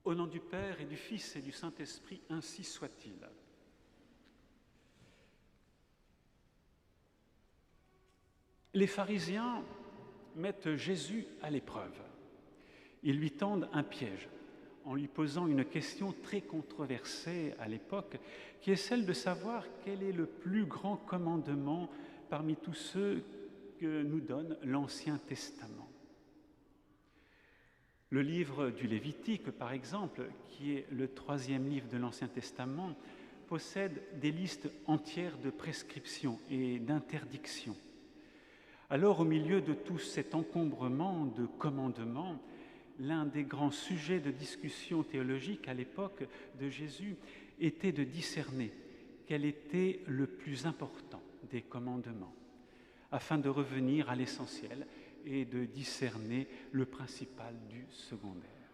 Au nom du Père et du Fils et du Saint-Esprit, ainsi soit-il. Les pharisiens mettent Jésus à l'épreuve. Ils lui tendent un piège en lui posant une question très controversée à l'époque, qui est celle de savoir quel est le plus grand commandement parmi tous ceux que nous donne l'Ancien Testament. Le livre du Lévitique, par exemple, qui est le 3e livre de l'Ancien Testament, possède des listes entières de prescriptions et d'interdictions. Alors, au milieu de tout cet encombrement de commandements, l'un des grands sujets de discussion théologique à l'époque de Jésus était de discerner quel était le plus important des commandements, afin de revenir à l'essentiel et de discerner le principal du secondaire.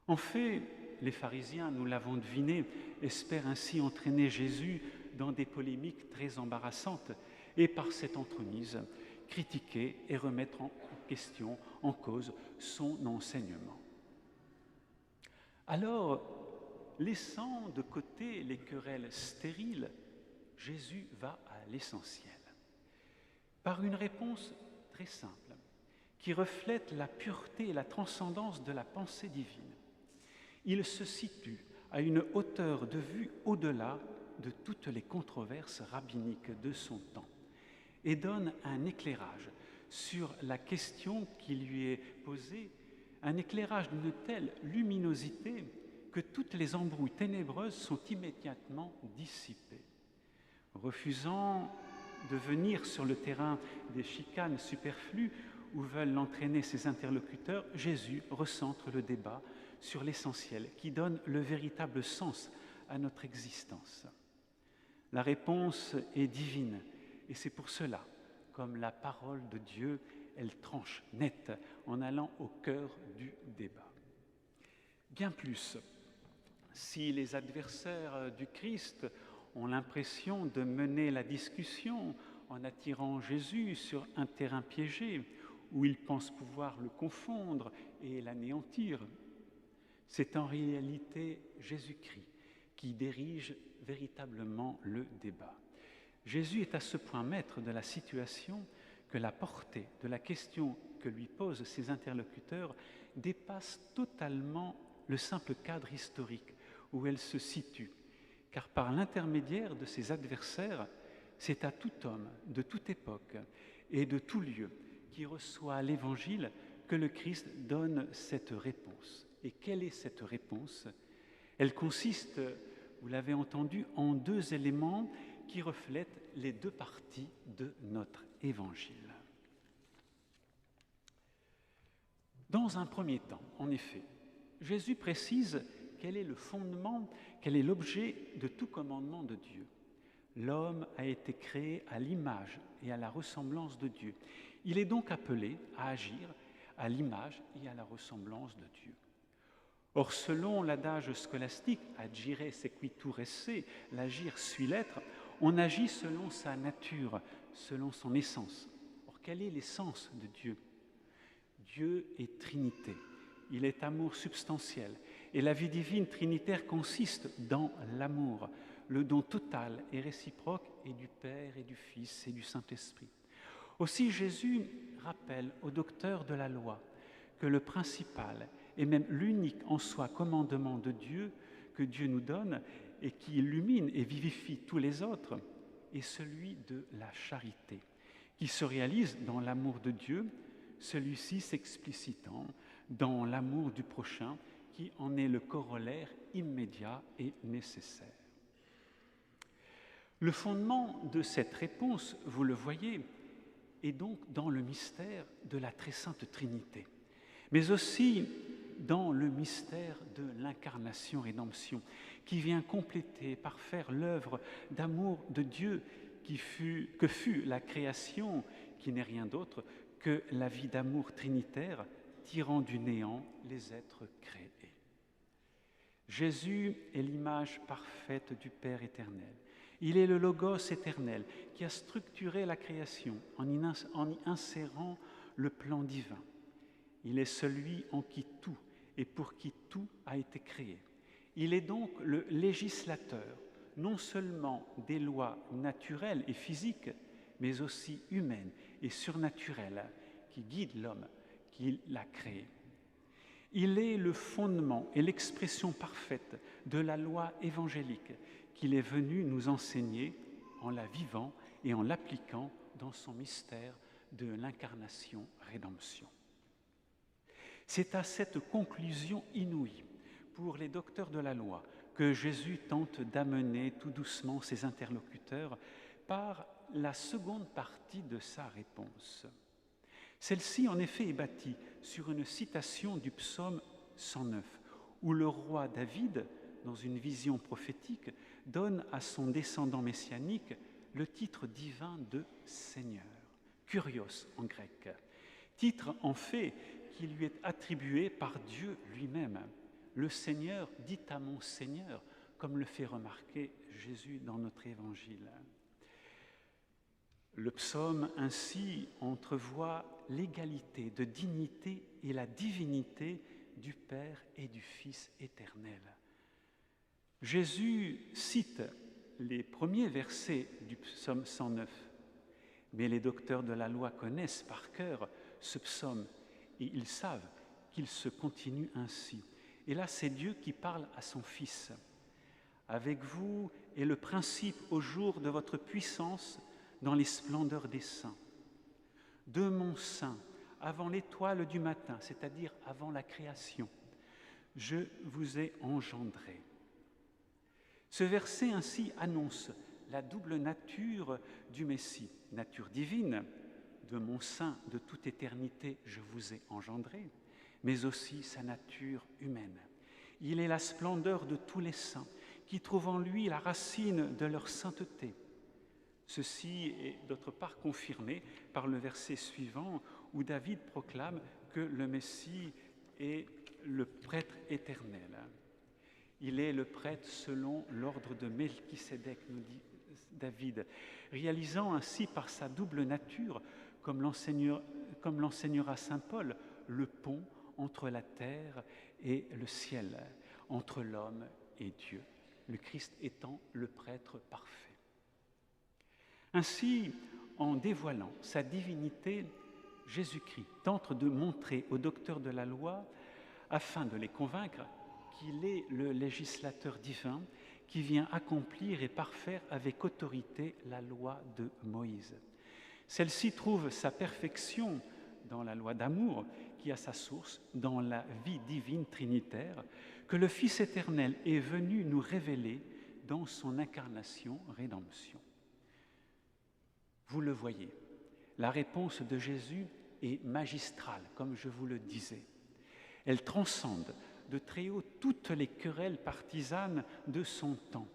En fait, les pharisiens, nous l'avons deviné, espèrent ainsi entraîner Jésus dans des polémiques très embarrassantes et par cette entremise, critiquer et remettre en question, en cause, son enseignement. Alors, laissant de côté les querelles stériles, Jésus va à l'essentiel, par une réponse très simple, qui reflète la pureté et la transcendance de la pensée divine. Il se situe à une hauteur de vue au-delà de toutes les controverses rabbiniques de son temps et donne un éclairage sur la question qui lui est posée, un éclairage d'une telle luminosité que toutes les embrouilles ténébreuses sont immédiatement dissipées. Refusant de venir sur le terrain des chicanes superflues où veulent l'entraîner ses interlocuteurs, Jésus recentre le débat sur l'essentiel qui donne le véritable sens à notre existence. La réponse est divine et c'est pour cela, comme la parole de Dieu, elle tranche net en allant au cœur du débat. Bien plus, si les adversaires du Christ ont l'impression de mener la discussion en attirant Jésus sur un terrain piégé où ils pensent pouvoir le confondre et l'anéantir, c'est en réalité Jésus-Christ qui dirige véritablement le débat. Jésus est à ce point maître de la situation que la portée de la question que lui posent ses interlocuteurs dépasse totalement le simple cadre historique où elle se situe, car par l'intermédiaire de ses adversaires, c'est à tout homme, de toute époque et de tout lieu qui reçoit l'Évangile que le Christ donne cette réponse. Et quelle est cette réponse ? Elle consiste, vous l'avez entendu, en 2 éléments qui reflètent les 2 parties de notre Évangile. Dans un premier temps, en effet, Jésus précise quel est le fondement, quel est l'objet de tout commandement de Dieu. L'homme a été créé à l'image et à la ressemblance de Dieu. Il est donc appelé à agir à l'image et à la ressemblance de Dieu. Or, selon l'adage scolastique, agire sequitur esse, l'agir suit l'être, on agit selon sa nature, selon son essence. Or, quelle est l'essence de Dieu ? Dieu est Trinité, il est amour substantiel, et la vie divine trinitaire consiste dans l'amour, le don total et réciproque et du Père et du Fils et du Saint-Esprit. Aussi Jésus rappelle aux docteurs de la loi que le principal et même l'unique en soi commandement de Dieu que Dieu nous donne et qui illumine et vivifie tous les autres est celui de la charité, qui se réalise dans l'amour de Dieu, celui-ci s'explicitant dans l'amour du prochain qui en est le corollaire immédiat et nécessaire. Le fondement de cette réponse, vous le voyez, est donc dans le mystère de la très sainte Trinité, mais aussi dans le mystère de l'incarnation-rédemption, qui vient compléter, parfaire l'œuvre d'amour de Dieu que fut la création, qui n'est rien d'autre que la vie d'amour trinitaire, tirant du néant les êtres créés. Jésus est l'image parfaite du Père éternel. Il est le Logos éternel qui a structuré la création en y insérant le plan divin. Il est celui en qui tout et pour qui tout a été créé. Il est donc le législateur, non seulement des lois naturelles et physiques, mais aussi humaines et surnaturelles qui guident l'homme qui l'a créé. Il est le fondement et l'expression parfaite de la loi évangélique qu'il est venu nous enseigner en la vivant et en l'appliquant dans son mystère de l'incarnation-rédemption. C'est à cette conclusion inouïe pour les docteurs de la loi que Jésus tente d'amener tout doucement ses interlocuteurs par la seconde partie de sa réponse. Celle-ci, en effet, est bâtie sur une citation du psaume 109, où le roi David, dans une vision prophétique, donne à son descendant messianique le titre divin de Seigneur, Kyrios en grec, titre en fait qui lui est attribué par Dieu lui-même. Le Seigneur dit à mon Seigneur, comme le fait remarquer Jésus dans notre évangile. Le psaume ainsi entrevoit l'égalité de dignité et la divinité du Père et du Fils éternel. Jésus cite les premiers versets du psaume 109, mais les docteurs de la loi connaissent par cœur ce psaume et ils savent qu'il se continue ainsi. Et là, c'est Dieu qui parle à son Fils. Avec vous est le principe au jour de votre puissance dans les splendeurs des saints. De mon sein, avant l'étoile du matin, c'est-à-dire avant la création, je vous ai engendré. Ce verset ainsi annonce la double nature du Messie, nature divine, de mon sein de toute éternité je vous ai engendré, mais aussi sa nature humaine. Il est la splendeur de tous les saints qui trouvent en lui la racine de leur sainteté. Ceci est d'autre part confirmé par le verset suivant où David proclame que le Messie est le prêtre éternel. Il est le prêtre selon l'ordre de Melchisédek, nous dit David, réalisant ainsi par sa double nature, comme l'enseignera saint Paul, le pont entre la terre et le ciel, entre l'homme et Dieu, le Christ étant le prêtre parfait. Ainsi, en dévoilant sa divinité, Jésus-Christ tente de montrer aux docteurs de la loi, afin de les convaincre, qu'il est le législateur divin qui vient accomplir et parfaire avec autorité la loi de Moïse. Celle-ci trouve sa perfection dans la loi d'amour qui a sa source dans la vie divine trinitaire que le Fils éternel est venu nous révéler dans son incarnation-rédemption. Vous le voyez, la réponse de Jésus est magistrale, comme je vous le disais. Elle transcende de très haut toutes les querelles partisanes de son temps.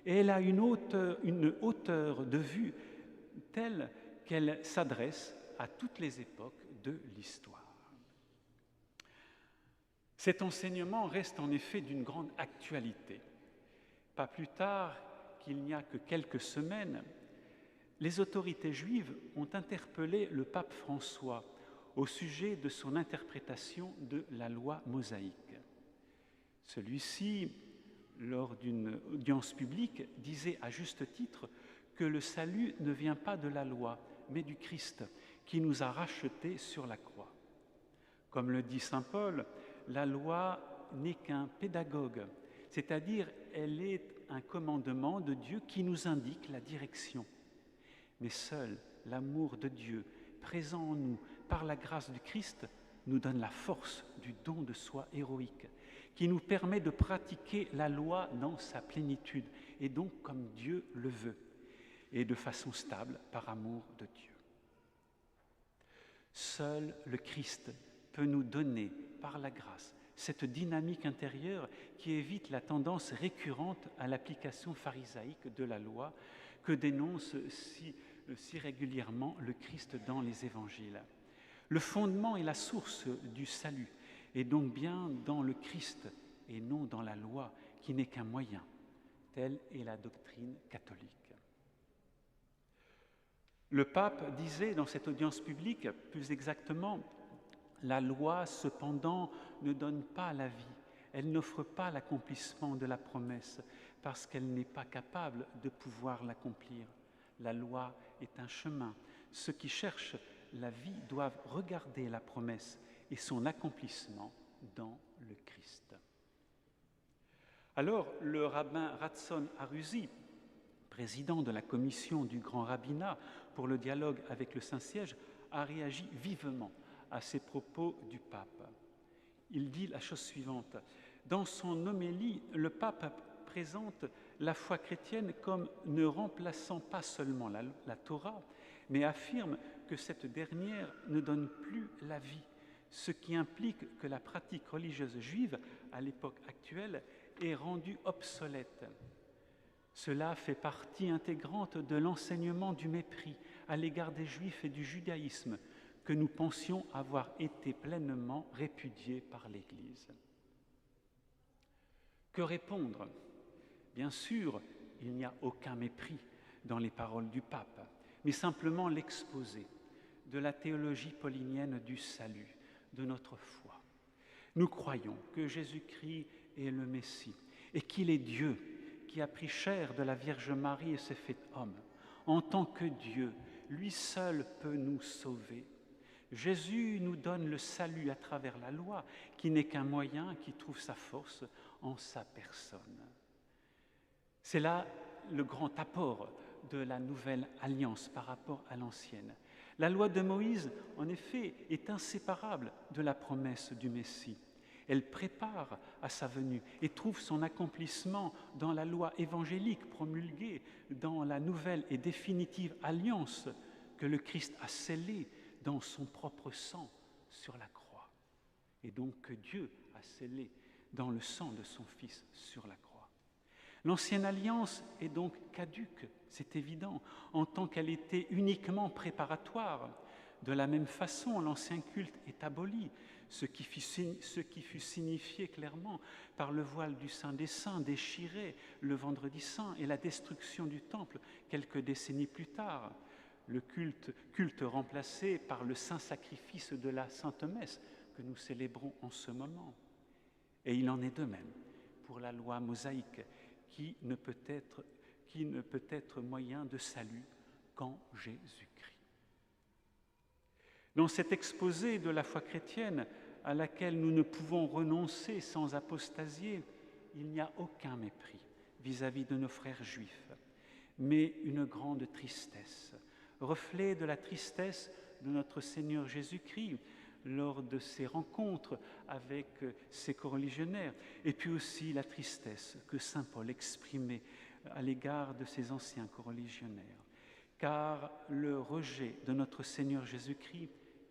Et elle a une hauteur de vue telle qu'elle s'adresse à toutes les époques de l'histoire. Cet enseignement reste en effet d'une grande actualité. Pas plus tard qu'il n'y a que quelques semaines, les autorités juives ont interpellé le pape François au sujet de son interprétation de la loi mosaïque. Celui-ci, lors d'une audience publique, disait à juste titre que le salut ne vient pas de la loi, mais du Christ, qui nous a rachetés sur la croix. Comme le dit saint Paul, la loi n'est qu'un pédagogue, c'est-à-dire elle est un commandement de Dieu qui nous indique la direction. Mais seul l'amour de Dieu, présent en nous par la grâce du Christ, nous donne la force du don de soi héroïque, qui nous permet de pratiquer la loi dans sa plénitude, et donc comme Dieu le veut, et de façon stable par amour de Dieu. Seul le Christ peut nous donner, par la grâce, cette dynamique intérieure qui évite la tendance récurrente à l'application pharisaïque de la loi que dénonce si régulièrement le Christ dans les évangiles. Le fondement et la source du salut est donc bien dans le Christ et non dans la loi qui n'est qu'un moyen. Telle est la doctrine catholique. Le pape disait dans cette audience publique, plus exactement, La loi, cependant, ne donne pas la vie. Elle n'offre pas l'accomplissement de la promesse parce qu'elle n'est pas capable de pouvoir l'accomplir. La loi est un chemin. Ceux qui cherchent la vie doivent regarder la promesse et son accomplissement dans le Christ. Alors, le rabbin Ratson Aruzi, président de la commission du Grand Rabbinat pour le dialogue avec le Saint-Siège, a réagi vivement à ces propos du pape. Il dit la chose suivante. Dans son homélie, le pape présente la foi chrétienne comme ne remplaçant pas seulement la Torah, mais affirme que cette dernière ne donne plus la vie, ce qui implique que la pratique religieuse juive, à l'époque actuelle, est rendue obsolète. Cela fait partie intégrante de l'enseignement du mépris à l'égard des Juifs et du judaïsme que nous pensions avoir été pleinement répudiés par l'Église. Que répondre ? Bien sûr, il n'y a aucun mépris dans les paroles du pape, mais simplement l'exposé de la théologie paulinienne du salut, de notre foi. Nous croyons que Jésus-Christ est le Messie et qu'il est Dieu qui a pris chair de la Vierge Marie et s'est fait homme. En tant que Dieu, lui seul peut nous sauver. Jésus nous donne le salut à travers la loi, qui n'est qu'un moyen qui trouve sa force en sa personne. C'est là le grand apport de la nouvelle alliance par rapport à l'ancienne. La loi de Moïse, en effet, est inséparable de la promesse du Messie. Elle prépare à sa venue et trouve son accomplissement dans la loi évangélique promulguée, dans la nouvelle et définitive alliance que le Christ a scellée dans son propre sang sur la croix. Et donc que Dieu a scellé dans le sang de son Fils sur la croix. L'ancienne alliance est donc caduque, c'est évident, en tant qu'elle était uniquement préparatoire. De la même façon, l'ancien culte est aboli, ce qui fut signifié clairement par le voile du Saint des Saints déchiré le vendredi saint et la destruction du temple quelques décennies plus tard. Le culte remplacé par le saint sacrifice de la Sainte Messe que nous célébrons en ce moment. Et il en est de même pour la loi mosaïque qui ne peut être moyen de salut qu'en Jésus-Christ. Dans cet exposé de la foi chrétienne à laquelle nous ne pouvons renoncer sans apostasier, il n'y a aucun mépris vis-à-vis de nos frères juifs, mais une grande tristesse, reflet de la tristesse de notre Seigneur Jésus-Christ lors de ses rencontres avec ses coreligionnaires, et puis aussi la tristesse que saint Paul exprimait à l'égard de ses anciens coreligionnaires. Car le rejet de notre Seigneur Jésus-Christ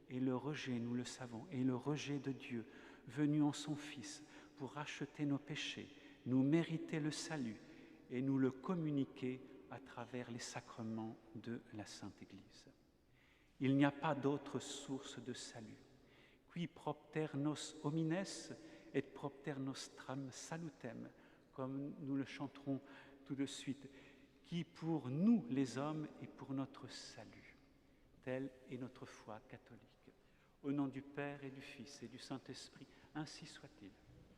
est le rejet, nous le savons, est le rejet de Dieu venu en son Fils pour racheter nos péchés, nous mériter le salut et nous le communiquer à travers les sacrements de la Sainte Église. Il n'y a pas d'autre source de salut. Qui propter nos homines et propter nostram salutem, comme nous le chanterons tout de suite, qui pour nous les hommes et pour notre salut. Telle est notre foi catholique. Au nom du Père et du Fils et du Saint-Esprit, ainsi soit-il.